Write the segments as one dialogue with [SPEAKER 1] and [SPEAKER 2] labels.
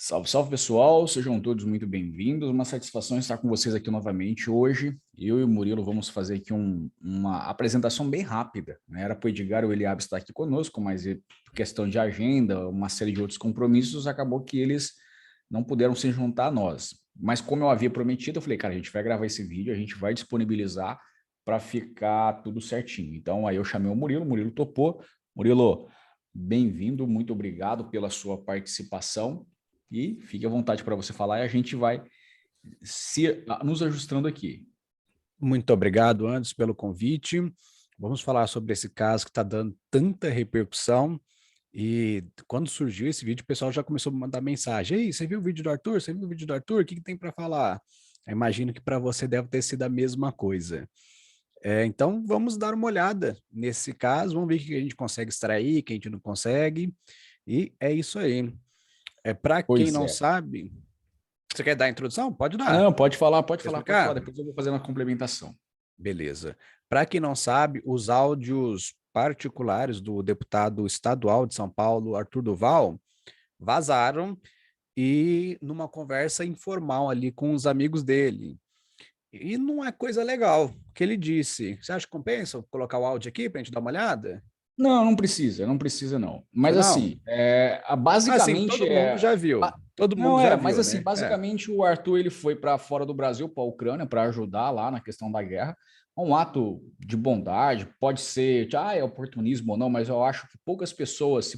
[SPEAKER 1] Salve, salve pessoal, sejam todos muito bem-vindos. Uma satisfação estar com vocês aqui novamente hoje. Eu e o Murilo vamos fazer aqui uma apresentação bem rápida, né? Era para o Edgar e o Eliab estar aqui conosco, mas por questão de agenda, uma série de outros compromissos, acabou que eles não puderam se juntar a nós. Mas como eu havia prometido, eu falei, cara, a gente vai gravar esse vídeo, a gente vai disponibilizar para ficar tudo certinho. Então aí eu chamei o Murilo topou. Murilo, bem-vindo, muito obrigado pela sua participação. E fique à vontade para você falar e a gente vai nos ajustando aqui.
[SPEAKER 2] Muito obrigado, Anderson, pelo convite. Vamos falar sobre esse caso que está dando tanta repercussão. E quando surgiu esse vídeo, o pessoal já começou a mandar mensagem. Ei, você viu o vídeo do Arthur? Você viu o vídeo do Arthur? O que tem para falar? Eu imagino que para você deve ter sido a mesma coisa. Então, vamos dar uma olhada nesse caso, vamos ver o que a gente consegue extrair, o que a gente não consegue. E é isso aí. Para quem
[SPEAKER 1] Pois
[SPEAKER 2] não
[SPEAKER 1] é.
[SPEAKER 2] sabe, você quer dar a introdução? Pode dar.
[SPEAKER 1] Não, pode falar, pode
[SPEAKER 2] Quer
[SPEAKER 1] falar, pode falar.
[SPEAKER 2] explicar?
[SPEAKER 1] Depois eu vou fazer uma complementação.
[SPEAKER 2] Beleza. Para quem não sabe, os áudios particulares do deputado estadual de São Paulo, Arthur Duval, vazaram e numa conversa informal ali com os amigos dele. E não é coisa legal o que ele disse. Você acha que compensa eu colocar o áudio aqui para a gente dar uma olhada?
[SPEAKER 1] Não, não precisa, não precisa não. Mas
[SPEAKER 2] Você não?
[SPEAKER 1] assim,
[SPEAKER 2] Assim,
[SPEAKER 1] basicamente
[SPEAKER 2] todo mundo já viu. Todo mundo
[SPEAKER 1] não
[SPEAKER 2] já
[SPEAKER 1] mas
[SPEAKER 2] viu,
[SPEAKER 1] assim,
[SPEAKER 2] né?
[SPEAKER 1] basicamente o Arthur ele foi para fora do Brasil, para a Ucrânia, para ajudar lá na questão da guerra. Um ato de bondade, pode ser, é oportunismo ou não, mas eu acho que poucas pessoas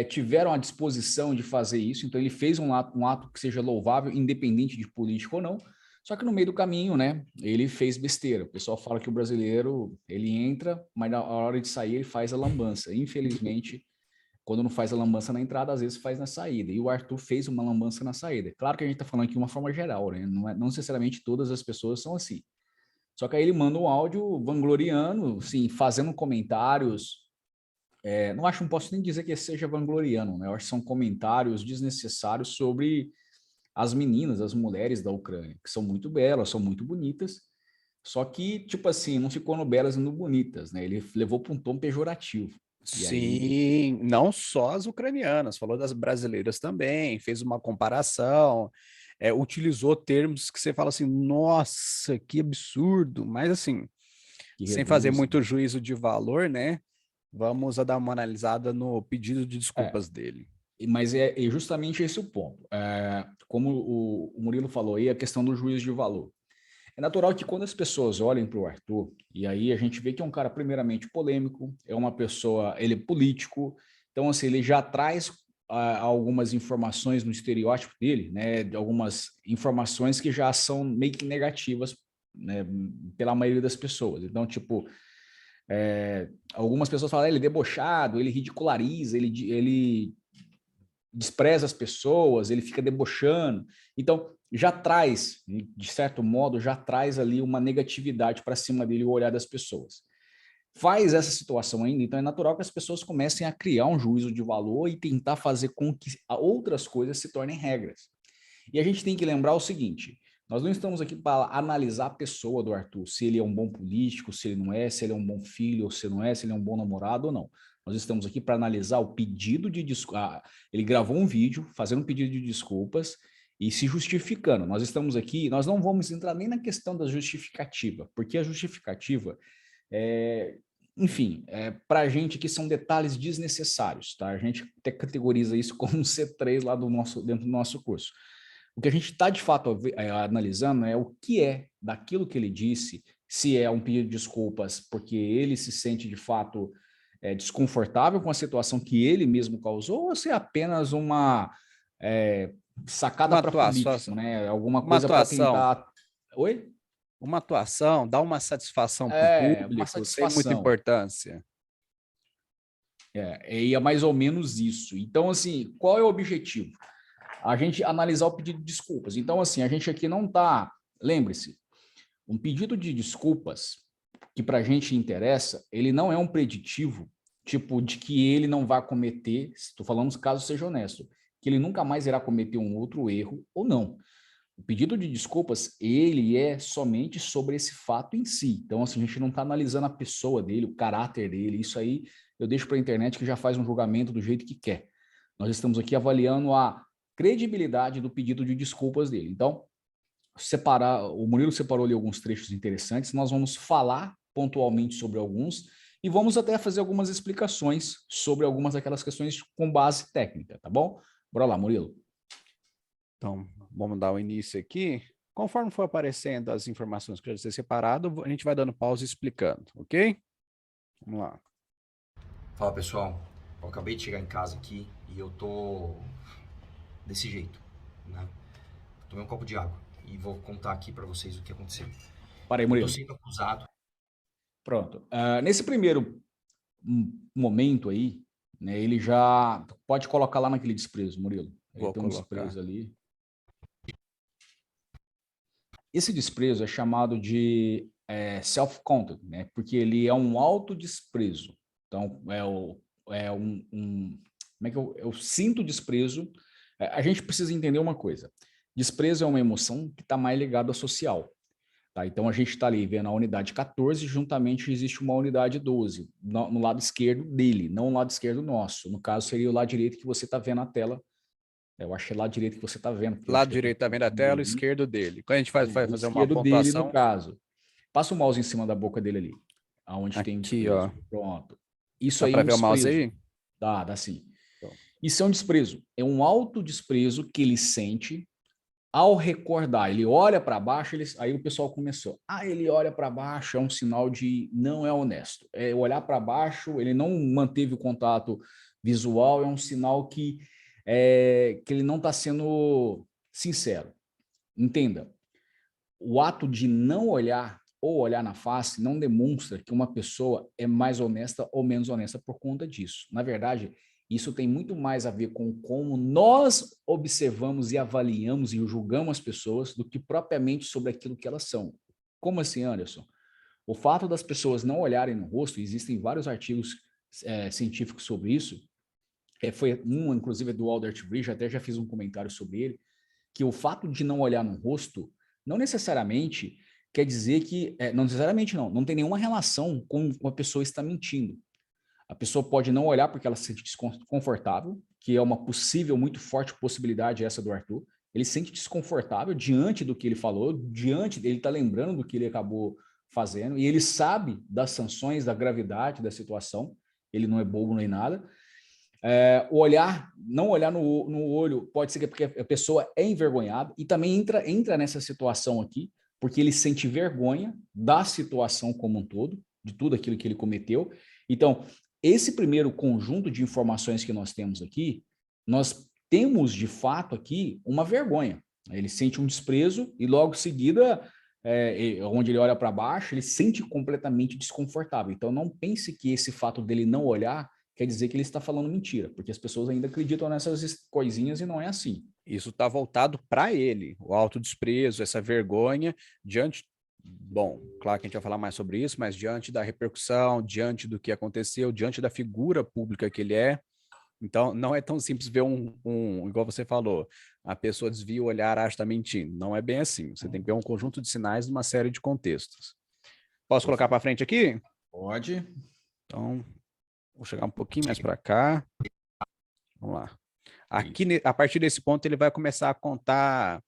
[SPEAKER 1] tiveram a disposição de fazer isso, então ele fez um ato que seja louvável, independente de político ou não, só que no meio do caminho, né, ele fez besteira. O pessoal fala que o brasileiro, ele entra, mas na hora de sair ele faz a lambança. Infelizmente, quando não faz a lambança na entrada, às vezes faz na saída. E o Arthur fez uma lambança na saída. Claro que a gente está falando aqui de uma forma geral, né? Não necessariamente todas as pessoas são assim. Só que aí ele manda um áudio vangloriando, sim, fazendo comentários. Não posso nem dizer que seja vangloriano, né? Eu acho que são comentários desnecessários sobre as meninas, as mulheres da Ucrânia, que são muito belas, são muito bonitas, só que, tipo assim, não ficou no belas e no bonitas, né? Ele levou para um tom pejorativo. E aí,
[SPEAKER 2] Sim, não só as ucranianas, falou das brasileiras também, fez uma comparação, utilizou termos que você fala assim, nossa, que absurdo, mas assim,
[SPEAKER 1] que
[SPEAKER 2] sem fazer
[SPEAKER 1] reduz,
[SPEAKER 2] muito juízo de valor, né? Vamos a dar uma analisada no pedido de
[SPEAKER 1] é,
[SPEAKER 2] desculpas dele.
[SPEAKER 1] mas é justamente esse o ponto. Como o Murilo falou aí, a questão do juízo de valor. É natural que quando as pessoas olhem para o Arthur, e aí a gente vê que é um cara primeiramente polêmico, é uma pessoa, ele é político, então assim, ele já traz algumas informações no estereótipo dele, né, de algumas informações que já são meio que negativas, né, pela maioria das pessoas. Então, tipo, algumas pessoas falam, ele é debochado, ele ridiculariza, ele despreza as pessoas, ele fica debochando. Então, já traz, de certo modo, já traz ali uma negatividade para cima dele o olhar das pessoas. Faz essa situação ainda, então é natural que as pessoas comecem a criar um juízo de valor e tentar fazer com que outras coisas se tornem regras. E a gente tem que lembrar o seguinte: nós não estamos aqui para analisar a pessoa do Arthur, se ele é um bom político, se ele não é, se ele é um bom filho, ou se não é, se ele é um bom namorado ou não. Nós estamos aqui para analisar o pedido de desculpas. Ele gravou um vídeo fazendo um pedido de desculpas e se justificando. Nós estamos aqui, nós não vamos entrar nem na questão da justificativa, porque a justificativa é, enfim, para a gente aqui são detalhes desnecessários, tá? A gente até categoriza isso como um C3 lá dentro do nosso curso. O que a gente está de fato analisando é o que é daquilo que ele disse, se é um pedido de desculpas porque ele se sente de fato desconfortável com a situação que ele mesmo causou, ou se é apenas uma sacada
[SPEAKER 2] Uma
[SPEAKER 1] para político,
[SPEAKER 2] atuação,
[SPEAKER 1] né? Alguma
[SPEAKER 2] uma
[SPEAKER 1] coisa para
[SPEAKER 2] atuação,
[SPEAKER 1] tentar. Oi?
[SPEAKER 2] uma atuação, dá uma satisfação para o
[SPEAKER 1] Uma
[SPEAKER 2] público, sem muita
[SPEAKER 1] satisfação.
[SPEAKER 2] importância.
[SPEAKER 1] E é mais ou menos isso. Então, assim, qual é o objetivo? A gente analisar o pedido de desculpas. Então, assim, a gente aqui não está. Lembre-se, um pedido de desculpas que para a gente interessa, ele não é um preditivo, tipo, de que ele não vai cometer, estou falando caso seja honesto, que ele nunca mais irá cometer um outro erro ou não. O pedido de desculpas, ele é somente sobre esse fato em si. Então, assim, a gente não está analisando a pessoa dele, o caráter dele, isso aí eu deixo para a internet que já faz um julgamento do jeito que quer. Nós estamos aqui avaliando a credibilidade do pedido de desculpas dele. Então, o Murilo separou ali alguns trechos interessantes, nós vamos falar pontualmente sobre alguns e vamos até fazer algumas explicações sobre algumas daquelas questões com base técnica, tá bom? Bora lá, Murilo.
[SPEAKER 2] Então, vamos dar o início aqui. Conforme for aparecendo as informações que já ser separado, a gente vai dando pausa e explicando, ok? Vamos lá.
[SPEAKER 3] Fala, pessoal. Eu acabei de chegar em casa aqui e eu tô desse jeito, né? Tomei um copo de água e vou contar aqui pra vocês o que aconteceu.
[SPEAKER 1] Para aí,
[SPEAKER 3] Eu
[SPEAKER 1] Murilo.
[SPEAKER 3] tô sendo acusado.
[SPEAKER 1] Pronto. Nesse primeiro momento aí, né, ele já pode colocar lá naquele desprezo, Murilo. Ele
[SPEAKER 2] Vou
[SPEAKER 1] tem um
[SPEAKER 2] colocar.
[SPEAKER 1] desprezo ali. Esse desprezo é chamado de self-content, né? Porque ele é um autodesprezo. Então, como é que eu sinto desprezo? A gente precisa entender uma coisa. Desprezo é uma emoção que está mais ligada ao social. Tá? Então, a gente está ali vendo a unidade 14, juntamente existe uma unidade 12, no lado esquerdo dele, não no lado esquerdo nosso. No caso, seria o lado direito que você está vendo a tela. Eu acho que é lado direito que você está vendo.
[SPEAKER 2] Lado direito tá vendo a tela, esquerdo dele. Quando a gente vai fazer uma
[SPEAKER 1] esquerdo dele, no
[SPEAKER 2] pontuação...
[SPEAKER 1] caso. Passa o mouse em cima da boca dele ali, aonde tem
[SPEAKER 2] Aqui,
[SPEAKER 1] desprezo.
[SPEAKER 2] ó.
[SPEAKER 1] Pronto. Isso
[SPEAKER 2] Dá
[SPEAKER 1] aí é
[SPEAKER 2] para
[SPEAKER 1] um
[SPEAKER 2] ver o mouse
[SPEAKER 1] desprezo.
[SPEAKER 2] aí?
[SPEAKER 1] Dá sim.
[SPEAKER 2] Então.
[SPEAKER 1] Isso é um desprezo. É um autodesprezo que ele sente ao recordar. Ele olha para baixo, aí o pessoal começou. Ele olha para baixo, é um sinal de não é honesto. É olhar para baixo, ele não manteve o contato visual, é um sinal que ele não está sendo sincero. Entenda, o ato de não olhar ou olhar na face não demonstra que uma pessoa é mais honesta ou menos honesta por conta disso. Na verdade, isso tem muito mais a ver com como nós observamos e avaliamos e julgamos as pessoas do que propriamente sobre aquilo que elas são. Como assim, Anderson? O fato das pessoas não olharem no rosto, existem vários artigos científicos sobre isso, foi inclusive, do Albert Bridge, até já fiz um comentário sobre ele, que o fato de não olhar no rosto não necessariamente quer dizer que, não necessariamente não tem nenhuma relação com a pessoa estar mentindo. A pessoa pode não olhar porque ela se sente desconfortável, que é uma possível, muito forte possibilidade essa do Arthur. Ele se sente desconfortável diante do que ele falou, ele está lembrando do que ele acabou fazendo, e ele sabe das sanções, da gravidade da situação, ele não é bobo nem nada. Não olhar no olho, pode ser que porque a pessoa é envergonhada, e também entra nessa situação aqui, porque ele sente vergonha da situação como um todo, de tudo aquilo que ele cometeu. Então, esse primeiro conjunto de informações que nós temos aqui, nós temos de fato aqui uma vergonha. Ele sente um desprezo e logo em seguida, onde ele olha para baixo, ele sente completamente desconfortável. Então, não pense que esse fato dele não olhar quer dizer que ele está falando mentira, porque as pessoas ainda acreditam nessas coisinhas e não é assim.
[SPEAKER 2] Isso está voltado para ele, o autodesprezo, essa vergonha, diante... Bom, claro que a gente vai falar mais sobre isso, mas diante da repercussão, diante do que aconteceu, diante da figura pública que ele é. Então, não é tão simples ver igual você falou, a pessoa desvia o olhar, acha que está mentindo. Não é bem assim. Você tem que ver um conjunto de sinais numa série de contextos. Posso colocar para frente aqui?
[SPEAKER 1] Pode.
[SPEAKER 2] Então, vou chegar um pouquinho mais para cá. Vamos lá. Aqui, a partir desse ponto, ele vai começar a contar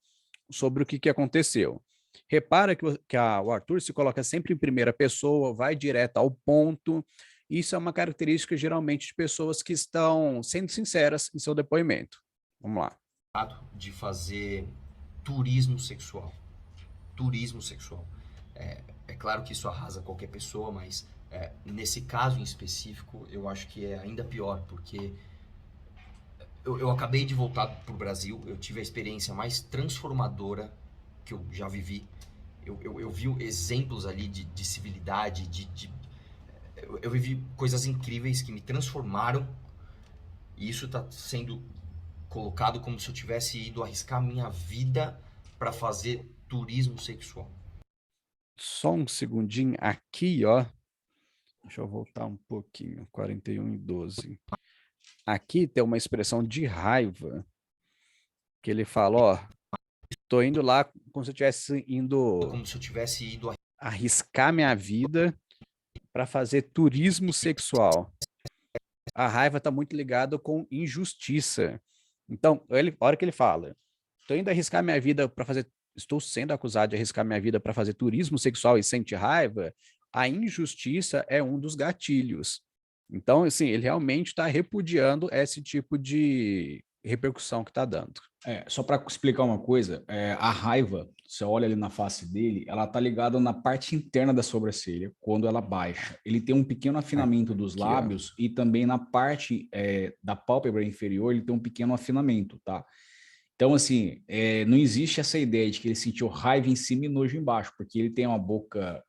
[SPEAKER 2] sobre o que aconteceu. Repara que o Arthur se coloca sempre em primeira pessoa, vai direto ao ponto. Isso é uma característica, geralmente, de pessoas que estão sendo sinceras em seu depoimento. Vamos lá.
[SPEAKER 3] De fazer turismo sexual. Turismo sexual. É claro que isso arrasa qualquer pessoa, mas nesse caso em específico, eu acho que é ainda pior, porque eu acabei de voltar para o Brasil, eu tive a experiência mais transformadora que eu já vivi. Eu vi exemplos ali de civilidade, eu vivi coisas incríveis que me transformaram, e isso está sendo colocado como se eu tivesse ido arriscar minha vida para fazer turismo sexual.
[SPEAKER 2] Só um segundinho aqui, ó. Deixa eu voltar um pouquinho, 41:12. Aqui tem uma expressão de raiva, que ele fala, ó, tô indo lá como se eu tivesse ido arriscar minha vida para fazer turismo sexual. a raiva está muito ligada com injustiça. Então, a hora que ele fala, estou sendo acusado de arriscar minha vida para fazer turismo sexual e sente raiva, a injustiça é um dos gatilhos. Então, assim, ele realmente está repudiando esse tipo de repercussão que está dando.
[SPEAKER 1] Só para explicar uma coisa, a raiva, você olha ali na face dele, ela tá ligada na parte interna da sobrancelha, quando ela baixa. Ele tem um pequeno afinamento dos
[SPEAKER 2] Aqui,
[SPEAKER 1] lábios e também na parte da pálpebra inferior ele tem um pequeno afinamento, tá? Então, assim, não existe essa ideia de que ele sentiu raiva em cima e nojo embaixo, porque ele tem uma boca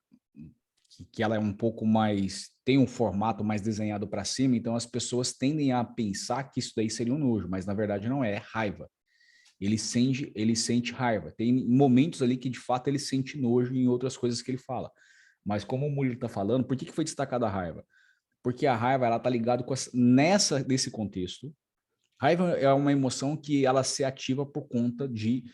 [SPEAKER 1] que ela é um pouco mais, tem um formato mais desenhado para cima, então as pessoas tendem a pensar que isso daí seria um nojo, mas na verdade não é raiva. Ele sente raiva. Tem momentos ali que de fato ele sente nojo em outras coisas que ele fala. Mas como o Murilo está falando, por que foi destacada a raiva? Porque a raiva ela está ligada com nesse contexto. Raiva é uma emoção que ela se ativa por conta de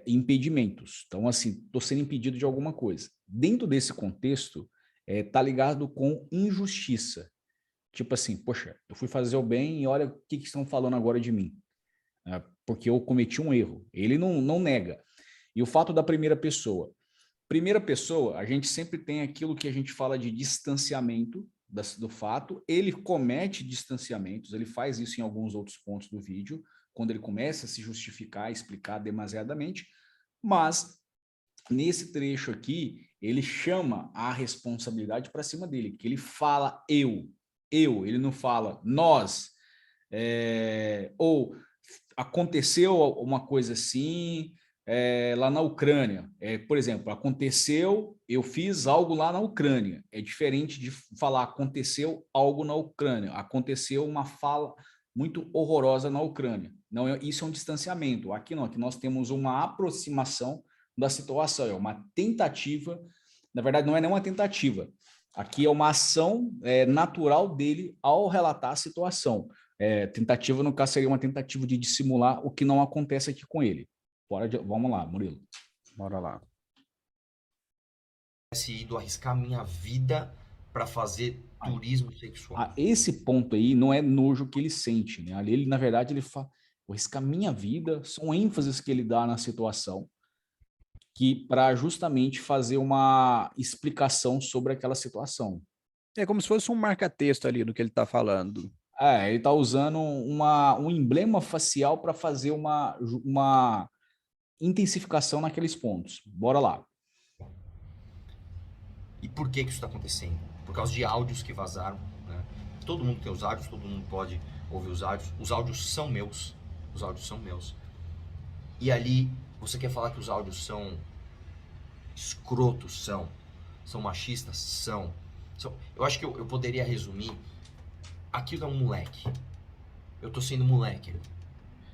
[SPEAKER 1] impedimentos. Então, assim, estou sendo impedido de alguma coisa. Dentro desse contexto, está ligado com injustiça. Tipo assim, poxa, eu fui fazer o bem e olha o que estão falando agora de mim. Porque eu cometi um erro. Ele não nega. E o fato da primeira pessoa. Primeira pessoa, a gente sempre tem aquilo que a gente fala de distanciamento do fato. Ele comete distanciamentos, ele faz isso em alguns outros pontos do vídeo, quando ele começa a se justificar, explicar demasiadamente, mas nesse trecho aqui, ele chama a responsabilidade para cima dele, que ele fala ele não fala nós, ou aconteceu uma coisa assim lá na Ucrânia. Por exemplo, aconteceu, eu fiz algo lá na Ucrânia. É diferente de falar aconteceu algo na Ucrânia. Aconteceu uma fala muito horrorosa na Ucrânia. Não, isso é um distanciamento. Aqui não, aqui nós temos uma aproximação da situação, é uma tentativa, na verdade não é nem uma tentativa, aqui é uma ação natural dele ao relatar a situação. Tentativa, no caso, seria uma tentativa de dissimular o que não acontece aqui com ele. Vamos lá, Murilo.
[SPEAKER 2] Bora lá.
[SPEAKER 3] Ido arriscar minha vida para fazer turismo sexual.
[SPEAKER 1] Esse ponto aí não é nojo que ele sente, né? Ali ele, na verdade, ele fala, vou arriscar minha vida, são ênfases que ele dá na situação, que para justamente fazer uma explicação sobre aquela situação.
[SPEAKER 2] É como se fosse um marca-texto ali do que ele está falando.
[SPEAKER 1] Ele está usando um emblema facial para fazer uma intensificação naqueles pontos. Bora lá.
[SPEAKER 3] E por que isso está acontecendo? Por causa de áudios que vazaram, né? Todo mundo tem os áudios, todo mundo pode ouvir os áudios. Os áudios são meus. Os áudios são meus. E ali, você quer falar que os áudios são escrotos? São machistas? São. Eu acho que eu poderia resumir. Aquilo é um moleque. Eu tô sendo moleque.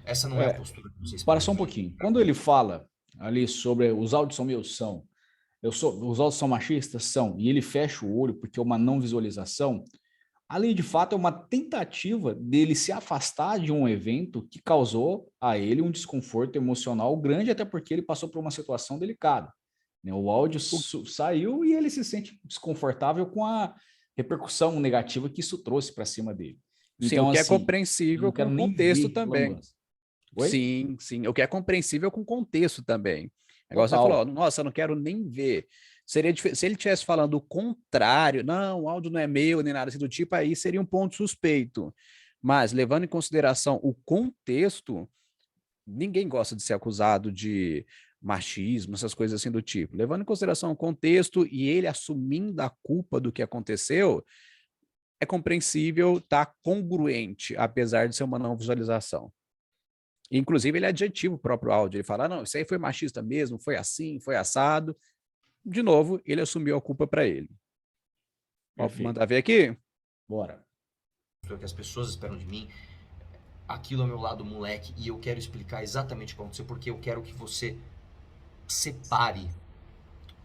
[SPEAKER 3] Essa não é a postura que vocês.
[SPEAKER 1] Para só um pouquinho. Quando ele fala ali sobre os áudios são meus, os áudios são machistas? São. E ele fecha o olho porque é uma não visualização. Ali, de fato, é uma tentativa dele se afastar de um evento que causou a ele um desconforto emocional grande, até porque ele passou por uma situação delicada. O áudio saiu e ele se sente desconfortável com a repercussão negativa que isso trouxe para cima dele.
[SPEAKER 2] Sim,
[SPEAKER 1] então,
[SPEAKER 2] o que
[SPEAKER 1] assim,
[SPEAKER 2] é compreensível com o contexto também. Sim, o que é compreensível com o contexto também. Igual você falou, nossa, eu não quero nem ver. Seria se ele estivesse falando o contrário, não, o áudio não é meu, nem nada assim do tipo, aí seria um ponto suspeito. Mas, levando em consideração o contexto, ninguém gosta de ser acusado de machismo, essas coisas assim do tipo. Levando em consideração o contexto e ele assumindo a culpa do que aconteceu, é compreensível, tá congruente, apesar de ser uma não visualização. Inclusive, ele adjetiva o próprio áudio. Ele fala, não, isso aí foi machista mesmo, foi assim, foi assado. De novo, ele assumiu a culpa para ele. Pode mandar ver aqui?
[SPEAKER 1] Bora.
[SPEAKER 3] O que as pessoas esperam de mim, aquilo é o meu lado moleque, e eu quero explicar exatamente o que aconteceu, porque eu quero que você separe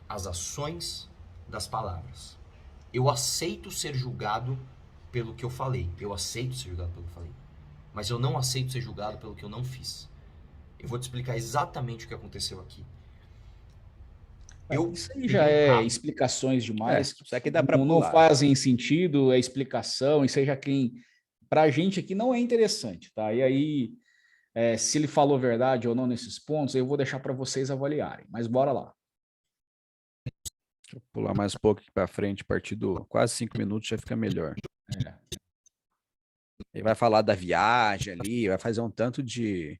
[SPEAKER 3] as ações das palavras. Eu aceito ser julgado pelo que eu falei. Eu aceito ser julgado pelo que eu falei. Mas eu não aceito ser julgado pelo que eu não fiz. Eu vou te explicar exatamente o que aconteceu aqui.
[SPEAKER 1] Isso aí já é explicações demais.
[SPEAKER 2] Isso aqui dá para
[SPEAKER 1] não fazem sentido, é explicação, e seja quem para a gente aqui não é interessante, tá? E aí, se ele falou verdade ou não nesses pontos, eu vou deixar para vocês avaliarem. Mas bora lá.
[SPEAKER 2] Deixa eu pular mais um pouco aqui para frente, a partir do quase 5 minutos já fica melhor. Ele vai falar da viagem ali, vai fazer um tanto de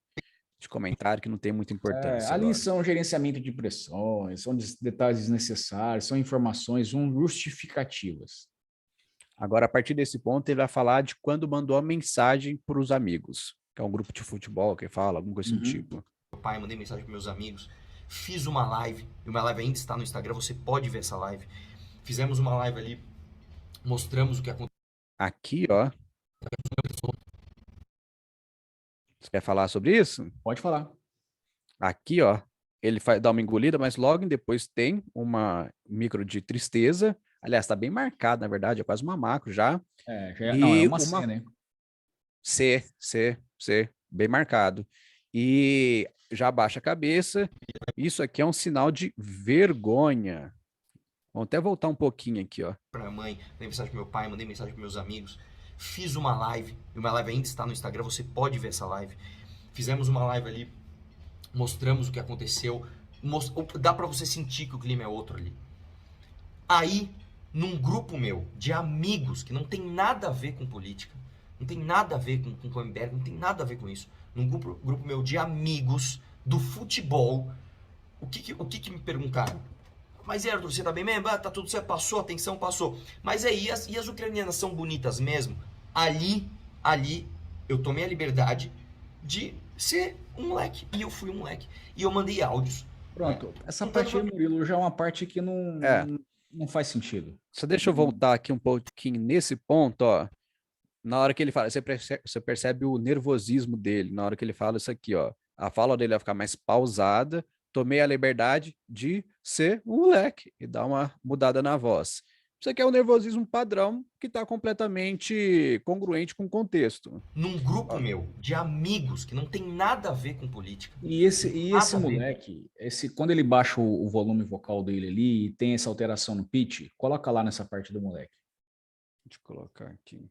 [SPEAKER 2] comentário que não tem muita importância
[SPEAKER 1] Ali
[SPEAKER 2] agora.
[SPEAKER 1] são gerenciamento de pressões, são detalhes desnecessários, são informações justificativas.
[SPEAKER 2] Agora, a partir desse ponto, ele vai falar de quando mandou a mensagem para os amigos, que é um grupo de futebol que fala, alguma coisa assim do tipo.
[SPEAKER 3] Meu pai, mandei mensagem para meus amigos, fiz uma live, e uma live ainda está no Instagram, você pode ver essa live. Fizemos uma live ali, mostramos o que aconteceu.
[SPEAKER 2] Aqui, ó. Você quer falar sobre isso?
[SPEAKER 1] Pode falar.
[SPEAKER 2] Aqui, ó, ele dá uma engolida, mas logo depois tem uma micro de tristeza. Aliás, está bem marcado, na verdade, é quase uma macro já.
[SPEAKER 1] Não, é uma C, né?
[SPEAKER 2] C, bem marcado. E já abaixa a cabeça. Isso aqui é um sinal de vergonha. Vamos até voltar um pouquinho aqui, ó.
[SPEAKER 3] Para minha mãe, mandei mensagem para meu pai, mandei mensagem para meus amigos. Fiz uma live, e uma live ainda está no Instagram, você pode ver essa live. Fizemos uma live ali, mostramos o que aconteceu. Dá para você sentir que o clima é outro ali. Aí, num grupo meu de amigos que não tem nada a ver com política, não tem nada a ver com o MBL, não tem nada a ver com isso. Num grupo meu de amigos do futebol, o que me perguntaram? Mas Arthur, você tá bem mesmo? Tá tudo certo, passou, a tensão passou. Mas aí, e as ucranianas são bonitas mesmo? Ali, eu tomei a liberdade de ser um moleque. E eu fui um moleque. E eu mandei áudios.
[SPEAKER 1] Pronto, essa parte aí, Murilo, já é uma parte que não faz sentido.
[SPEAKER 2] Só deixa eu voltar aqui um pouquinho nesse ponto, ó. Na hora que ele fala, você percebe o nervosismo dele, na hora que ele fala isso aqui, ó. A fala dele vai ficar mais pausada. Tomei a liberdade de ser um moleque e dar uma mudada na voz. Isso aqui é o nervosismo padrão que está completamente congruente com o contexto.
[SPEAKER 3] Num grupo meu de amigos que não tem nada a ver com política.
[SPEAKER 1] E esse moleque, quando ele baixa o volume vocal dele ali e tem essa alteração no pitch, coloca lá nessa parte do moleque.
[SPEAKER 2] Deixa eu colocar aqui.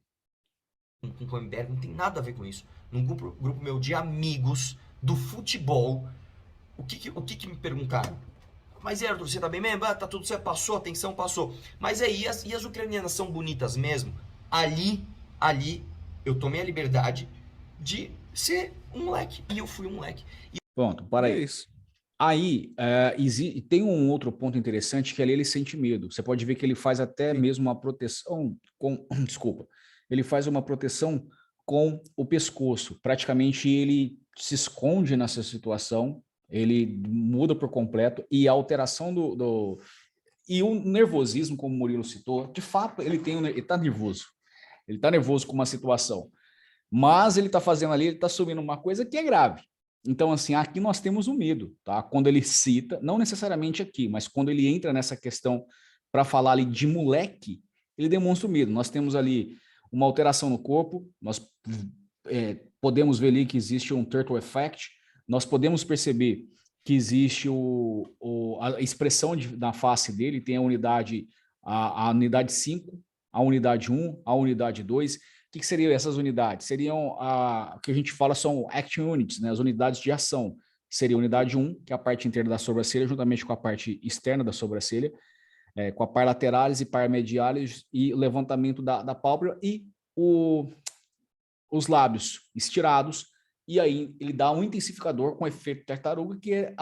[SPEAKER 3] Com o MBL não tem nada a ver com isso. Num grupo meu de amigos do futebol, o que me perguntaram? Mas Arthur, você tá bem mesmo? Tá tudo certo, passou, a tensão passou. Mas aí, e as ucranianas são bonitas mesmo? Ali, eu tomei a liberdade de ser um moleque. E eu fui um moleque.
[SPEAKER 1] Pronto, para aí.
[SPEAKER 2] Isso.
[SPEAKER 1] Aí, tem um outro ponto interessante que ali ele sente medo. Você pode ver que ele faz até mesmo uma proteção com... Desculpa. Ele faz uma proteção com o pescoço. Praticamente ele se esconde nessa situação, ele muda por completo e a alteração e o nervosismo, como o Murilo citou, de fato ele está nervoso. Ele está nervoso com uma situação, mas ele está fazendo ali, ele está assumindo uma coisa que é grave. Então, assim, aqui nós temos o medo, tá? Quando ele cita, não necessariamente aqui, mas quando ele entra nessa questão para falar ali de moleque, ele demonstra o medo. Nós temos ali uma alteração no corpo, nós podemos ver ali que existe um turtle effect, nós podemos perceber que existe a expressão na face dele, tem a unidade 5, a unidade 1, a unidade 2. O que seriam essas unidades? Seriam o que a gente fala são action units, né? As unidades de ação. Seria a unidade 1, que é a parte inteira da sobrancelha, juntamente com a parte externa da sobrancelha, com a par lateralis e par medialis, e o levantamento da pálpebra e os lábios estirados, e aí ele dá um intensificador com efeito tartaruga, que é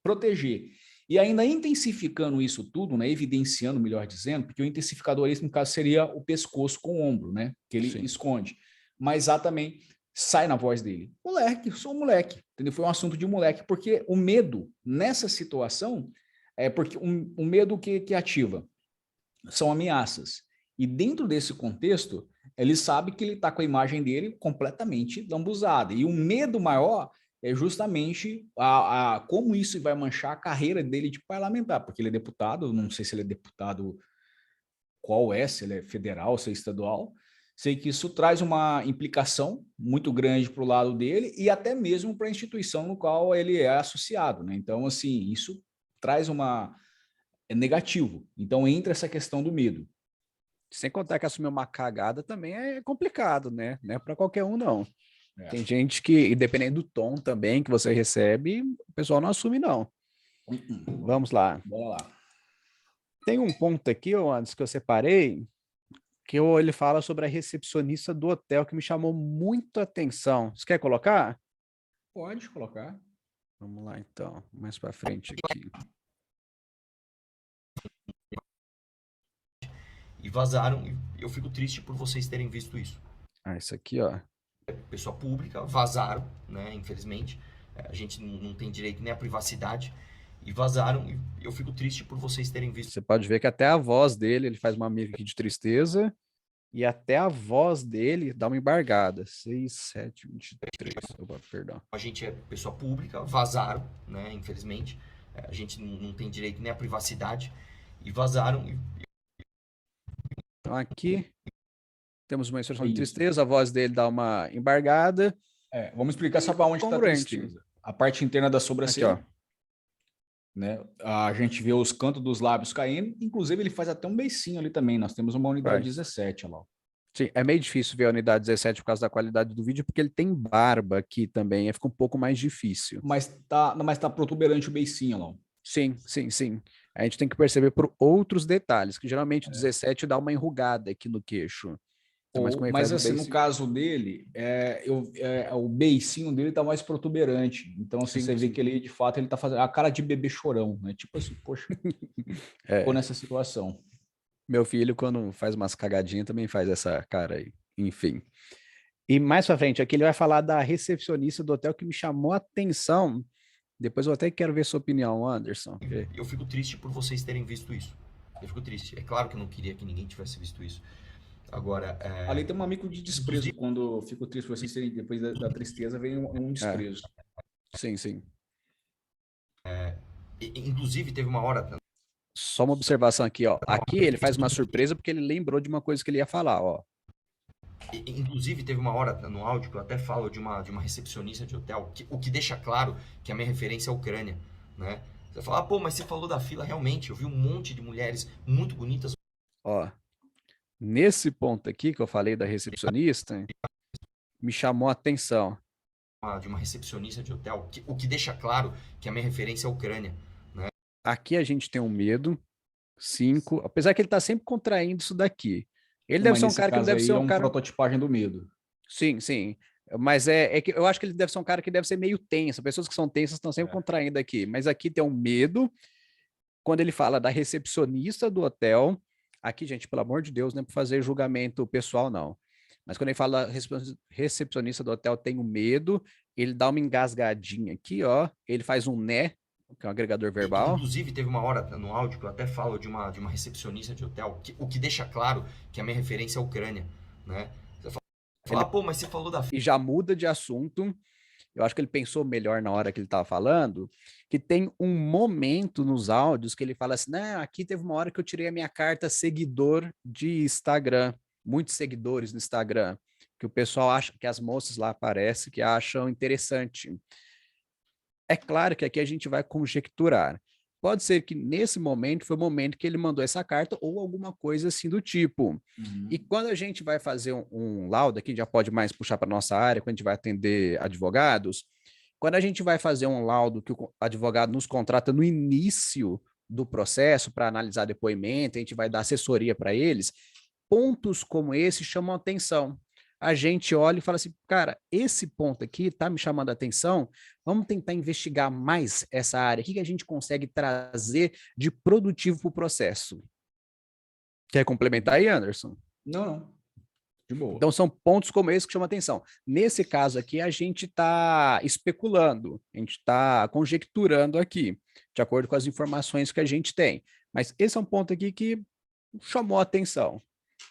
[SPEAKER 1] proteger. E ainda intensificando isso tudo, né, evidenciando, melhor dizendo, porque o intensificador, esse no caso, seria o pescoço com o ombro, né, que ele esconde. Mas também sai na voz dele. Moleque, sou um moleque. Entendeu? Foi um assunto de moleque, porque o medo, nessa situação, porque o medo que ativa são ameaças. E dentro desse contexto, ele sabe que ele está com a imagem dele completamente lambuzada. E o medo maior é justamente como isso vai manchar a carreira dele de parlamentar, porque ele é deputado, não sei se ele é deputado se ele é federal, se é estadual. Sei que isso traz uma implicação muito grande para o lado dele e até mesmo para a instituição no qual ele é associado, né? Então, assim, isso traz é negativo. Então, entra essa questão do medo.
[SPEAKER 2] Sem contar que assumir uma cagada também é complicado, né? Não é para qualquer um, não.
[SPEAKER 1] É.
[SPEAKER 2] Tem gente que, e dependendo do tom também que você recebe, o pessoal não assume, não. Vamos lá.
[SPEAKER 1] Bora lá.
[SPEAKER 2] Tem um ponto aqui, antes que eu separei, que ele fala sobre a recepcionista do hotel, que me chamou muito a atenção. Você quer colocar?
[SPEAKER 1] Pode colocar.
[SPEAKER 2] Vamos lá, então. Mais para frente aqui.
[SPEAKER 3] E vazaram, e eu fico triste por vocês terem visto isso.
[SPEAKER 2] Ah, isso aqui, ó.
[SPEAKER 3] Pessoa pública, vazaram, né? Infelizmente. A gente não tem direito nem à privacidade. E vazaram, e eu fico triste por vocês terem visto.
[SPEAKER 2] Você pode ver que até a voz dele, ele faz uma mica aqui de tristeza, e até a voz dele dá uma embargada. 6, 7, 23. Opa, perdão.
[SPEAKER 3] A gente é pessoa pública, vazaram, né? Infelizmente. A gente não tem direito nem à privacidade. E vazaram, e
[SPEAKER 2] Então aqui temos uma expressão de
[SPEAKER 1] Isso.
[SPEAKER 2] tristeza, a voz dele dá uma embargada.
[SPEAKER 1] Vamos explicar só para onde está a
[SPEAKER 2] Congruente.
[SPEAKER 1] tristeza. A parte interna da
[SPEAKER 2] Aqui,
[SPEAKER 1] sobrancelha.
[SPEAKER 2] ó.
[SPEAKER 1] Né? A gente vê os cantos dos lábios caindo, inclusive ele faz até um beicinho ali também. Nós temos uma unidade 17, olha lá.
[SPEAKER 2] Sim, é meio difícil ver a unidade 17 por causa da qualidade do vídeo, porque ele tem barba aqui também, aí fica um pouco mais difícil.
[SPEAKER 1] Mas tá protuberante o beicinho, olha lá.
[SPEAKER 2] Sim, sim, sim. A gente tem que perceber por outros detalhes, que geralmente o 17 dá uma enrugada aqui no queixo. Então, como ele
[SPEAKER 1] Mas
[SPEAKER 2] faz um
[SPEAKER 1] assim, no
[SPEAKER 2] beicinho-
[SPEAKER 1] caso dele, o beicinho dele tá mais protuberante. Então, assim,
[SPEAKER 2] Sim,
[SPEAKER 1] você vê
[SPEAKER 2] sim.
[SPEAKER 1] que ele, de fato, ele tá fazendo a cara de bebê chorão, né? Tipo assim, poxa, ficou nessa situação.
[SPEAKER 2] Meu filho, quando faz umas cagadinhas, também faz essa cara aí. Enfim. E mais pra frente, aqui ele vai falar da recepcionista do hotel que me chamou a atenção. Depois eu até quero ver sua opinião, Anderson.
[SPEAKER 3] eu fico triste por vocês terem visto isso. Eu fico triste. É claro que eu não queria que ninguém tivesse visto isso. Agora,
[SPEAKER 1] Ali tem um amigo de desprezo. Quando eu fico triste por vocês terem, depois da tristeza, vem um desprezo.
[SPEAKER 2] Sim, sim.
[SPEAKER 3] inclusive teve uma hora,
[SPEAKER 2] Só uma observação aqui, ó. Aqui ele faz uma surpresa porque ele lembrou de uma coisa que ele ia falar, ó.
[SPEAKER 3] inclusive teve uma hora no áudio que eu até falo de uma recepcionista de hotel, o que deixa claro que a minha referência é a Ucrânia, né? Você fala, pô, mas você falou da fila, realmente, eu vi um monte de mulheres muito bonitas.
[SPEAKER 2] Ó. Nesse ponto aqui que eu falei da recepcionista, me chamou a atenção.
[SPEAKER 3] De uma recepcionista de hotel, o que deixa claro que a minha referência é a Ucrânia.
[SPEAKER 2] Aqui a gente tem um medo, 5, apesar que ele tá sempre contraindo isso daqui. Ele deve
[SPEAKER 1] Mas
[SPEAKER 2] ser um
[SPEAKER 1] nesse
[SPEAKER 2] cara que não
[SPEAKER 1] caso
[SPEAKER 2] deve
[SPEAKER 1] aí
[SPEAKER 2] ser
[SPEAKER 1] é
[SPEAKER 2] um cara...
[SPEAKER 1] prototipagem do medo.
[SPEAKER 2] Sim, sim. Mas é que eu acho que ele deve ser um cara que deve ser meio tenso. Pessoas que são tensas estão sempre contraindo aqui. Mas aqui tem um medo. Quando ele fala da recepcionista do hotel, aqui, gente, pelo amor de Deus, não é para fazer julgamento pessoal, não. Mas quando ele fala recepcionista do hotel, tem um medo, ele dá uma engasgadinha aqui, ó. Ele faz um né, que é um agregador verbal.
[SPEAKER 3] Inclusive, teve uma hora no áudio que eu até falo de uma recepcionista de hotel, o que deixa claro que a minha referência é a Ucrânia, né? Você fala, pô, mas você falou da...
[SPEAKER 2] E já muda de assunto. Eu acho que ele pensou melhor na hora que ele estava falando, que tem um momento nos áudios que ele fala assim, não, aqui teve uma hora que eu tirei a minha carta seguidor de Instagram, muitos seguidores no Instagram, que o pessoal acha, que as moças lá aparecem, que acham interessante. É claro que aqui a gente vai conjecturar. Pode ser que nesse momento foi o momento que ele mandou essa carta ou alguma coisa assim do tipo. E quando a gente vai fazer um laudo, aqui já pode mais puxar para nossa área, quando a gente vai atender advogados, quando a gente vai fazer um laudo que o advogado nos contrata no início do processo para analisar depoimento, a gente vai dar assessoria para eles, pontos como esse chamam atenção. A gente olha e fala assim, cara, esse ponto aqui está me chamando a atenção, vamos tentar investigar mais essa área, o que a gente consegue trazer de produtivo para o processo. Quer complementar aí, Anderson?
[SPEAKER 1] Não. De boa.
[SPEAKER 2] Então são pontos como esse que chamam a atenção. Nesse caso aqui, a gente está especulando, a gente está conjecturando aqui, de acordo com as informações que a gente tem. Mas esse é um ponto aqui que chamou a atenção.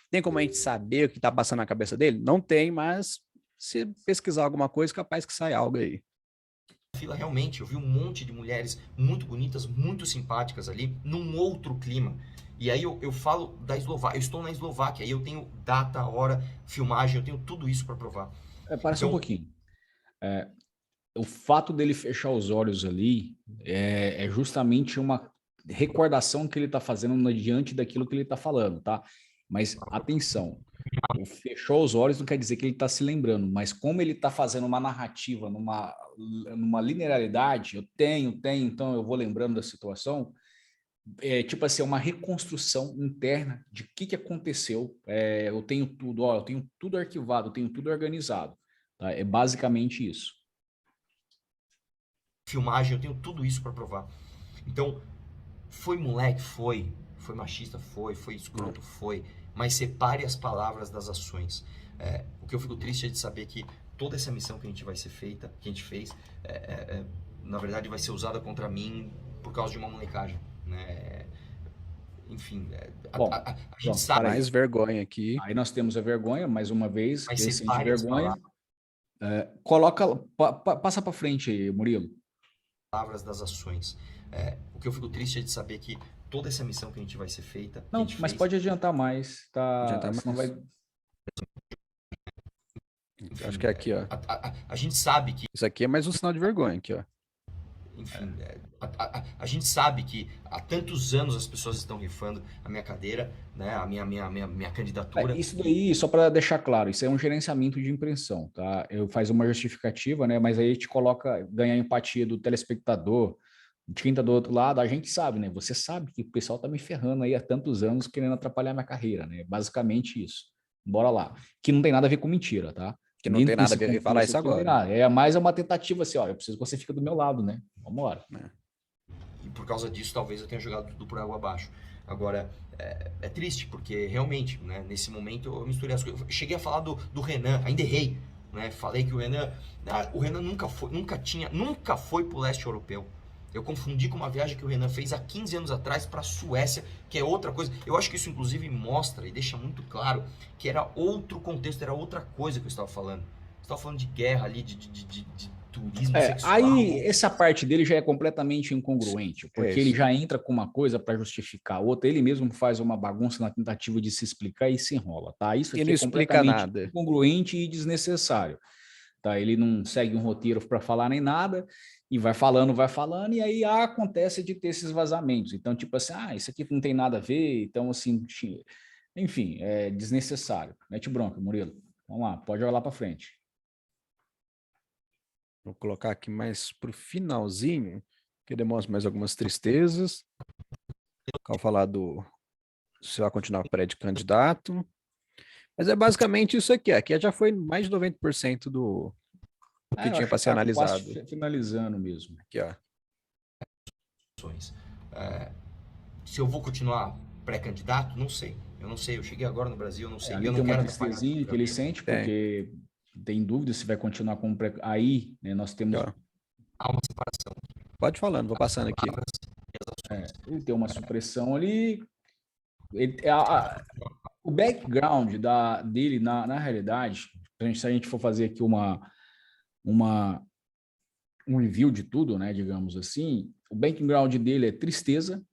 [SPEAKER 2] Tem como a gente saber o que está passando na cabeça dele? Não tem, mas se pesquisar alguma coisa, capaz que sai algo aí.
[SPEAKER 3] Fila, realmente, eu vi um monte de mulheres muito bonitas, muito simpáticas ali, num outro clima. E aí eu falo da Eslováquia, eu estou na Eslováquia, aí eu tenho data, hora, filmagem, eu tenho tudo isso para provar.
[SPEAKER 1] Parece um pouquinho. O fato dele fechar os olhos ali é justamente uma recordação que ele está fazendo diante daquilo que ele está falando, tá? Mas atenção, o fechou os olhos não quer dizer que ele está se lembrando, mas como ele está fazendo uma narrativa numa linearidade, eu tenho, então eu vou lembrando da situação, tipo assim, uma reconstrução interna de o que aconteceu. Eu tenho tudo, eu tenho tudo arquivado, eu tenho tudo organizado. Tá? É basicamente isso.
[SPEAKER 3] Filmagem, eu tenho tudo isso para provar. Então, foi moleque? Foi. Foi machista? Foi escroto? Foi. Mas separe as palavras das ações. O que eu fico triste é de saber que toda essa missão que a gente vai ser feita, que a gente fez, na verdade vai ser usada contra mim por causa de uma molecagem, né? Enfim,
[SPEAKER 1] Bom,
[SPEAKER 3] a gente sabe.
[SPEAKER 2] Mais vergonha aqui.
[SPEAKER 1] Aí nós temos a vergonha, mais uma vez,
[SPEAKER 3] Mas
[SPEAKER 1] quem sente
[SPEAKER 3] separe as
[SPEAKER 1] vergonha, passa para frente aí, Murilo.
[SPEAKER 3] Palavras das ações. O que eu fico triste é de saber que toda essa missão que a gente vai ser feita,
[SPEAKER 1] Não, mas pode adiantar mais, tá?
[SPEAKER 2] Adiantar
[SPEAKER 1] Senão
[SPEAKER 2] mais.
[SPEAKER 1] vai...
[SPEAKER 3] Enfim,
[SPEAKER 2] Acho que é aqui, ó.
[SPEAKER 3] A gente sabe que,
[SPEAKER 2] Isso aqui é mais um sinal de vergonha aqui, ó.
[SPEAKER 3] enfim, a gente sabe que há tantos anos as pessoas estão rifando a minha cadeira, né, a minha candidatura.
[SPEAKER 1] Isso daí, só para deixar claro, isso é um gerenciamento de impressão, tá? Eu faz uma justificativa, né? Mas aí te coloca, ganha a empatia do telespectador, de quem tá do outro lado, a gente sabe, né? Você sabe que o pessoal tá me ferrando aí há tantos anos querendo atrapalhar minha carreira, né? Basicamente isso. Bora lá. Que não tem nada a ver com mentira, tá?
[SPEAKER 2] Que não tem nada a ver falar isso agora.
[SPEAKER 1] É mais uma tentativa assim, ó, eu preciso que você fique do meu lado, né? Vamos embora.
[SPEAKER 3] E por causa disso, talvez eu tenha jogado tudo por água abaixo. Agora, é triste, porque realmente, né, nesse momento eu misturei as coisas. Eu cheguei a falar do Renan, ainda errei. Né? Falei que o Renan nunca foi pro leste europeu. Eu confundi com uma viagem que o Renan fez há 15 anos atrás para a Suécia, que é outra coisa. Eu acho que isso, inclusive, mostra e deixa muito claro que era outro contexto, era outra coisa que eu estava falando. Eu estava falando de guerra ali, de turismo sexual.
[SPEAKER 1] Aí, essa parte dele já é completamente incongruente, porque ele já entra com uma coisa para justificar a outra, ele mesmo faz uma bagunça na tentativa de se explicar e se enrola, tá? Isso aqui
[SPEAKER 2] não
[SPEAKER 1] é
[SPEAKER 2] explica
[SPEAKER 1] completamente
[SPEAKER 2] nada.
[SPEAKER 1] incongruente e desnecessário. Tá? Ele não segue um roteiro para falar nem nada, e vai falando, e aí acontece de ter esses vazamentos. Então, tipo assim, isso aqui não tem nada a ver, então, assim, enfim, é desnecessário. Mete bronca, Murilo. Vamos lá, pode olhar para frente.
[SPEAKER 2] Vou colocar aqui mais para o finalzinho, que demonstra mais algumas tristezas. Vou falar se vai continuar pré-candidato. Mas é basicamente isso aqui. Aqui já foi mais de 90% do que tinha para ser analisado.
[SPEAKER 1] Quase finalizando mesmo.
[SPEAKER 2] Aqui, ó.
[SPEAKER 3] Se eu vou continuar pré-candidato, não sei. Eu não sei. Eu cheguei agora no Brasil, eu não sei.
[SPEAKER 1] Ali
[SPEAKER 3] eu
[SPEAKER 1] tem
[SPEAKER 3] não
[SPEAKER 1] uma
[SPEAKER 3] quero
[SPEAKER 1] tristezinha que ele sente, porque tem dúvida se vai continuar como aí, né? Nós temos...
[SPEAKER 3] Há uma separação.
[SPEAKER 2] Pode falando, vou passando aqui.
[SPEAKER 1] Ele tem uma supressão ali. O background dele, na realidade, se a gente for fazer aqui um review de tudo, né, digamos assim, o background dele é tristeza,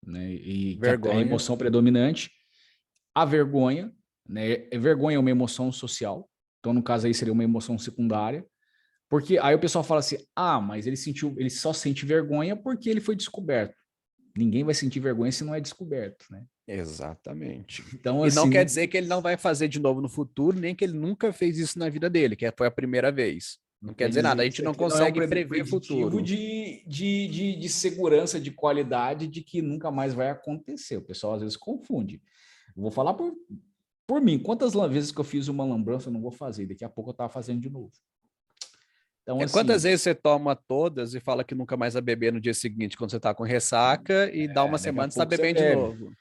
[SPEAKER 1] né, e vergonha. É a emoção predominante, a vergonha, né, vergonha é uma emoção social, então no caso aí seria uma emoção secundária, porque aí o pessoal fala assim, mas ele só sente vergonha porque ele foi descoberto. Ninguém vai sentir vergonha se não é descoberto, né?
[SPEAKER 2] Exatamente.
[SPEAKER 1] Então,
[SPEAKER 2] e
[SPEAKER 1] assim,
[SPEAKER 2] não quer dizer que ele não vai fazer de novo no futuro, nem que ele nunca fez isso na vida dele, que foi a primeira vez. Não quer dizer nada, a gente não consegue prever o futuro.
[SPEAKER 1] De segurança, de qualidade, de que nunca mais vai acontecer. O pessoal às vezes confunde. Eu vou falar por mim. Quantas vezes que eu fiz uma lambança, eu não vou fazer. Daqui a pouco eu estava fazendo de novo. Então, assim,
[SPEAKER 2] quantas vezes você toma todas e fala que nunca mais vai beber no dia seguinte, quando você está com ressaca, e dá uma semana e está bebendo de novo?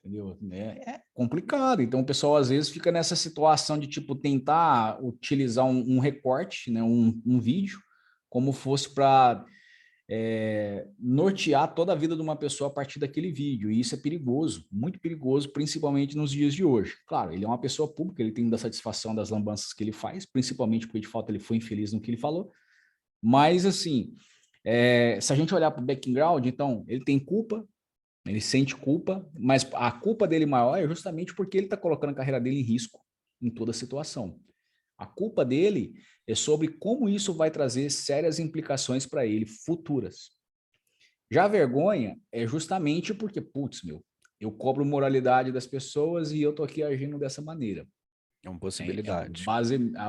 [SPEAKER 1] Entendeu? É complicado. Então, o pessoal às vezes fica nessa situação de tipo tentar utilizar um recorte, né, um vídeo, como fosse para nortear toda a vida de uma pessoa a partir daquele vídeo. E isso é perigoso, muito perigoso, principalmente nos dias de hoje. Claro, ele é uma pessoa pública, ele tem da satisfação das lambanças que ele faz, principalmente porque de fato ele foi infeliz no que ele falou. Mas assim, se a gente olhar para o background, então ele tem culpa. Ele sente culpa, mas a culpa dele maior é justamente porque ele está colocando a carreira dele em risco em toda situação. A culpa dele é sobre como isso vai trazer sérias implicações para ele futuras. Já a vergonha é justamente porque, eu cobro moralidade das pessoas e eu tô aqui agindo dessa maneira.
[SPEAKER 2] É uma possibilidade.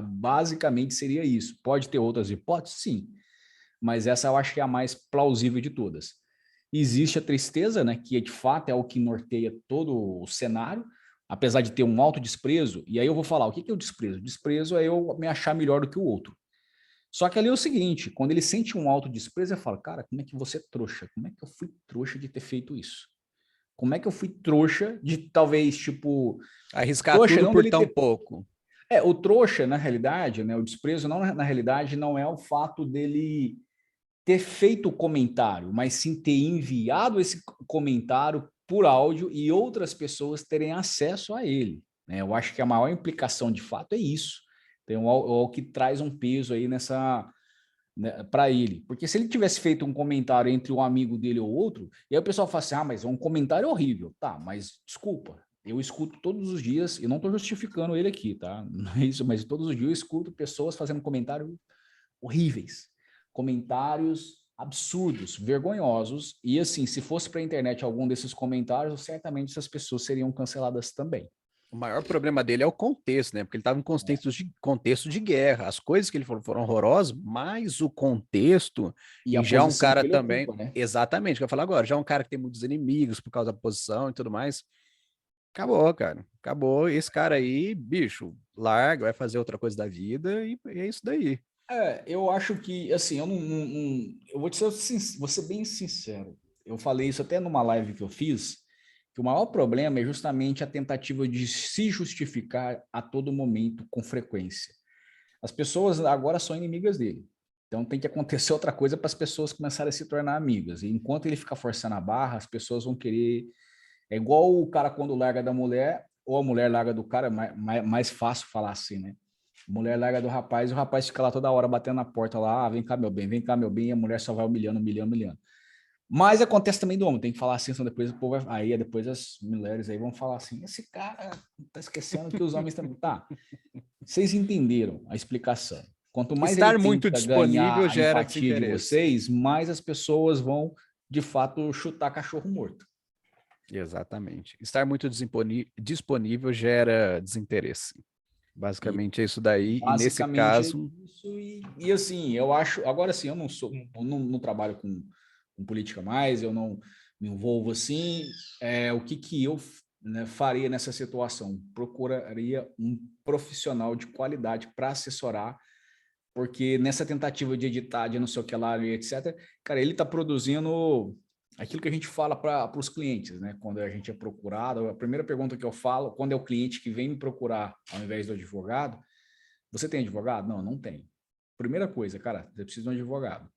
[SPEAKER 1] Basicamente seria isso. Pode ter outras hipóteses? Sim. Mas essa eu acho que é a mais plausível de todas. Existe a tristeza, né, que de fato é o que norteia todo o cenário, apesar de ter um autodesprezo. E aí eu vou falar, o que é o desprezo? O desprezo é eu me achar melhor do que o outro. Só que ali é o seguinte, quando ele sente um autodesprezo, eu falo, cara, como é que você é trouxa? Como é que eu fui trouxa de ter feito isso? Como é que eu fui trouxa de talvez, tipo...
[SPEAKER 2] Arriscar
[SPEAKER 1] trouxa,
[SPEAKER 2] tudo
[SPEAKER 1] não
[SPEAKER 2] por
[SPEAKER 1] dele
[SPEAKER 2] tão
[SPEAKER 1] ter...
[SPEAKER 2] pouco.
[SPEAKER 1] O trouxa, na realidade, né, o desprezo, não, na realidade, não é o fato dele ter feito o comentário, mas sim ter enviado esse comentário por áudio e outras pessoas terem acesso a ele. Né? Eu acho que a maior implicação, de fato, é isso. Então, o que traz um peso aí nessa... Né, para ele. Porque se ele tivesse feito um comentário entre um amigo dele ou outro, e aí o pessoal fala assim, mas é um comentário horrível. Tá, mas desculpa, eu escuto todos os dias, e não estou justificando ele aqui, tá? Não é isso, mas todos os dias eu escuto pessoas fazendo comentários horríveis, comentários absurdos, vergonhosos, e assim, se fosse para a internet algum desses comentários, certamente essas pessoas seriam canceladas também.
[SPEAKER 2] O maior problema dele é o contexto, né? Porque ele estava em contexto de guerra. As coisas que ele falou foram horrorosas, mas o contexto,
[SPEAKER 1] E
[SPEAKER 2] e
[SPEAKER 1] a
[SPEAKER 2] já é um
[SPEAKER 1] posição
[SPEAKER 2] cara
[SPEAKER 1] que ele
[SPEAKER 2] também,
[SPEAKER 1] ocupa, né?
[SPEAKER 2] exatamente, que eu falo agora, já é um cara que tem muitos inimigos por causa da posição e tudo mais. Acabou, cara. Acabou. Esse cara aí, bicho, larga, vai fazer outra coisa da vida e é isso daí.
[SPEAKER 1] Eu acho que, assim, eu vou vou ser bem sincero. Eu falei isso até numa live que eu fiz, que o maior problema é justamente a tentativa de se justificar a todo momento, com frequência. As pessoas agora são inimigas dele. Então tem que acontecer outra coisa para as pessoas começarem a se tornar amigas. E enquanto ele ficar forçando a barra, as pessoas vão querer. É igual o cara quando larga da mulher, ou a mulher larga do cara, mais fácil falar assim, né? Mulher larga do rapaz e o rapaz fica lá toda hora batendo na porta lá, vem cá, meu bem, e a mulher só vai humilhando, humilhando, humilhando. Mas acontece também do homem, tem que falar assim, senão depois o povo vai, aí depois as mulheres aí vão falar assim, esse cara tá esquecendo que os homens também... Tá, vocês entenderam a explicação. Quanto mais ele
[SPEAKER 2] Estar muito
[SPEAKER 1] tenta ganhar
[SPEAKER 2] disponível
[SPEAKER 1] a
[SPEAKER 2] gera
[SPEAKER 1] empatia de
[SPEAKER 2] desinteresse.
[SPEAKER 1] vocês, mais as pessoas vão, de fato, chutar cachorro morto.
[SPEAKER 2] Exatamente. Estar muito disponível gera desinteresse.
[SPEAKER 1] E
[SPEAKER 2] Basicamente é isso daí. E nesse
[SPEAKER 1] basicamente é
[SPEAKER 2] caso,
[SPEAKER 1] isso. E assim, eu acho. Agora sim, eu não trabalho com política mais, eu não me envolvo assim. O que eu, né, faria nessa situação? Procuraria um profissional de qualidade para assessorar, porque nessa tentativa de editar, de não sei o que lá, etc., cara, ele está produzindo aquilo que a gente fala para os clientes, né? Quando a gente é procurado, a primeira pergunta que eu falo, quando é o cliente que vem me procurar ao invés do advogado, você tem advogado? Não, não tem. Primeira coisa, cara, você precisa de um advogado.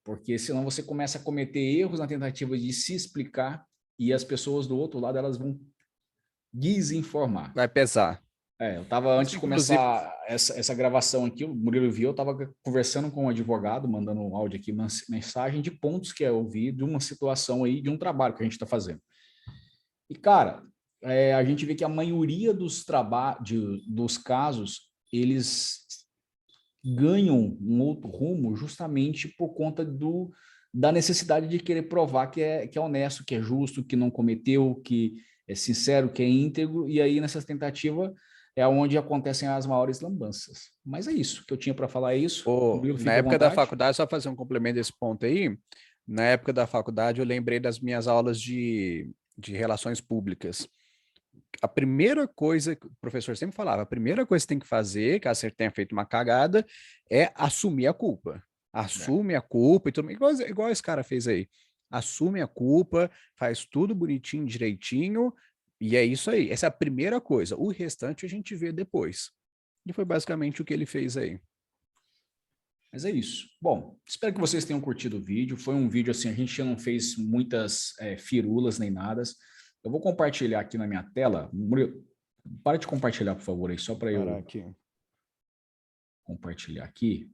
[SPEAKER 1] Porque senão você começa a cometer erros na tentativa de se explicar e as pessoas do outro lado, elas vão desinformar.
[SPEAKER 2] vai pesar.
[SPEAKER 1] Eu estava, antes
[SPEAKER 2] Isso,
[SPEAKER 1] de
[SPEAKER 2] inclusive,
[SPEAKER 1] começar essa gravação aqui, o Murilo viu, eu estava conversando com um advogado, mandando um áudio aqui, uma mensagem de pontos que eu vi de uma situação aí, de um trabalho que a gente está fazendo. E, cara, a gente vê que a maioria dos casos, eles ganham um outro rumo justamente por conta da necessidade de querer provar que é honesto, que é justo, que não cometeu, que é sincero, que é íntegro, e aí nessa tentativa é onde acontecem as maiores lambanças. Mas é isso que eu tinha para falar, é isso. Murilo,
[SPEAKER 2] na
[SPEAKER 1] fique à
[SPEAKER 2] época da
[SPEAKER 1] vontade.
[SPEAKER 2] faculdade, só fazer um complemento desse ponto aí, na época da faculdade eu lembrei das minhas aulas de relações públicas. A primeira coisa que o professor sempre falava, a primeira coisa que você tem que fazer, caso você tenha feito uma cagada, é assumir a culpa. Assume a culpa e tudo, igual esse cara fez aí. Assume a culpa, faz tudo bonitinho, direitinho, e é isso aí. Essa é a primeira coisa. O restante a gente vê depois. E foi basicamente o que ele fez aí.
[SPEAKER 1] Mas é isso. Bom, espero que vocês tenham curtido o vídeo. Foi um vídeo assim, a gente não fez muitas firulas nem nada. Eu vou compartilhar aqui na minha tela. Murilo, para de compartilhar, por favor, aí, só para eu
[SPEAKER 2] Aqui.
[SPEAKER 1] compartilhar aqui.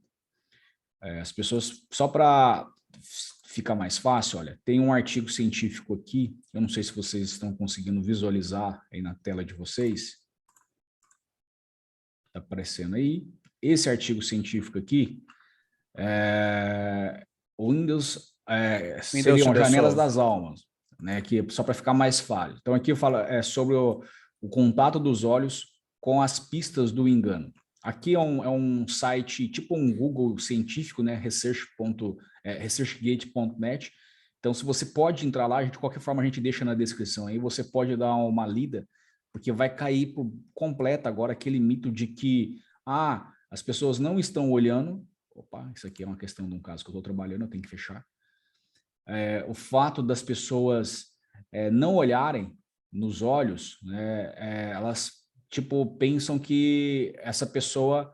[SPEAKER 1] As pessoas, só para ficar mais fácil, olha, tem um artigo científico aqui, eu não sei se vocês estão conseguindo visualizar aí na tela de vocês. Está aparecendo aí. Esse artigo científico aqui, Windows
[SPEAKER 2] Windows to
[SPEAKER 1] seriam
[SPEAKER 2] the
[SPEAKER 1] janelas
[SPEAKER 2] Soul.
[SPEAKER 1] das almas. né? Que só para ficar mais fácil. Então aqui eu falo sobre o contato dos olhos com as pistas do engano. Aqui é um site tipo um Google científico, né? Researchgate.net. Então, se você pode entrar lá, de qualquer forma a gente deixa na descrição aí, você pode dar uma lida, porque vai cair por completa agora aquele mito de que as pessoas não estão olhando. Opa, isso aqui é uma questão de um caso que eu estou trabalhando, eu tenho que fechar. O fato das pessoas não olharem nos olhos, né, elas tipo pensam que essa pessoa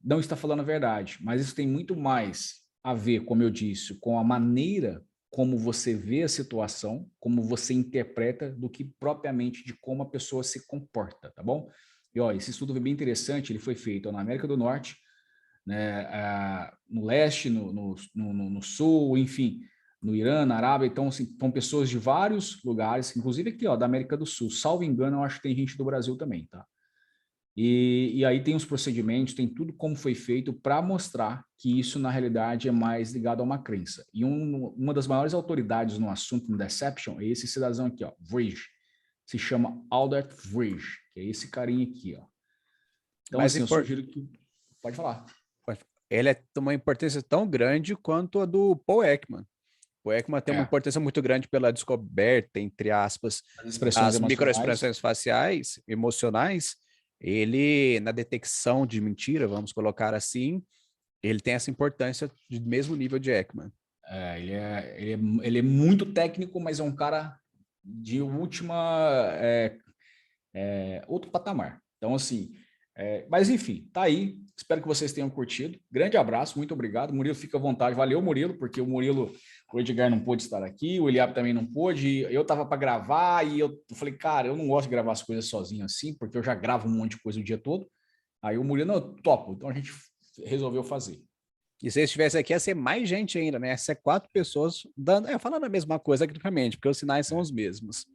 [SPEAKER 1] não está falando a verdade, mas isso tem muito mais a ver, como eu disse, com a maneira como você vê a situação, como você interpreta, do que propriamente de como a pessoa se comporta, tá bom? E ó, esse estudo foi bem interessante, ele foi feito na América do Norte, né, no leste, no sul, enfim, no Irã, na Arábia. Então, assim, são pessoas de vários lugares, inclusive aqui, ó, da América do Sul. Salvo engano, eu acho que tem gente do Brasil também, tá? E aí tem os procedimentos, tem tudo como foi feito para mostrar que isso, na realidade, é mais ligado a uma crença. E uma das maiores autoridades no assunto, no Deception, é esse cidadão aqui, ó, Vrij. Se chama Albert Vrij, que é esse carinha aqui, ó. Então,
[SPEAKER 2] Mas
[SPEAKER 1] assim, eu sugiro que... Pode falar.
[SPEAKER 2] Ele tem uma importância tão grande quanto a do Paul Ekman. O Ekman tem uma importância muito grande pela descoberta, entre aspas, das microexpressões faciais, emocionais. Ele, na detecção de mentira, vamos colocar assim, ele tem essa importância de mesmo nível de Ekman.
[SPEAKER 1] Ele é muito técnico, mas é um cara de outro patamar. Então, assim, mas enfim, tá aí. Espero que vocês tenham curtido. Grande abraço, muito obrigado. Murilo, fica à vontade. Valeu, Murilo, porque o Edgar não pôde estar aqui, o Eliab também não pôde. Eu estava para gravar e eu falei, cara, eu não gosto de gravar as coisas sozinho assim, porque eu já gravo um monte de coisa o dia todo. Aí o Murilo, não, topo. Então a gente resolveu fazer.
[SPEAKER 2] E se eles estivessem aqui, ia ser mais gente ainda, né? Ia ser 4 pessoas falando a mesma coisa tecnicamente, porque os sinais são os mesmos.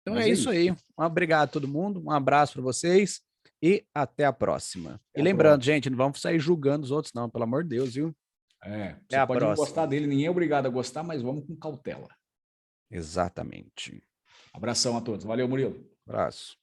[SPEAKER 2] Então é isso aí. Obrigado a todo mundo. Um abraço para vocês e até a próxima. E lembrando, gente, não vamos sair julgando os outros, não, pelo amor de Deus, viu?
[SPEAKER 1] Você pode não gostar dele, ninguém é obrigado a gostar, mas vamos com cautela.
[SPEAKER 2] Exatamente.
[SPEAKER 1] Abração a todos. Valeu, Murilo.
[SPEAKER 2] Abraço.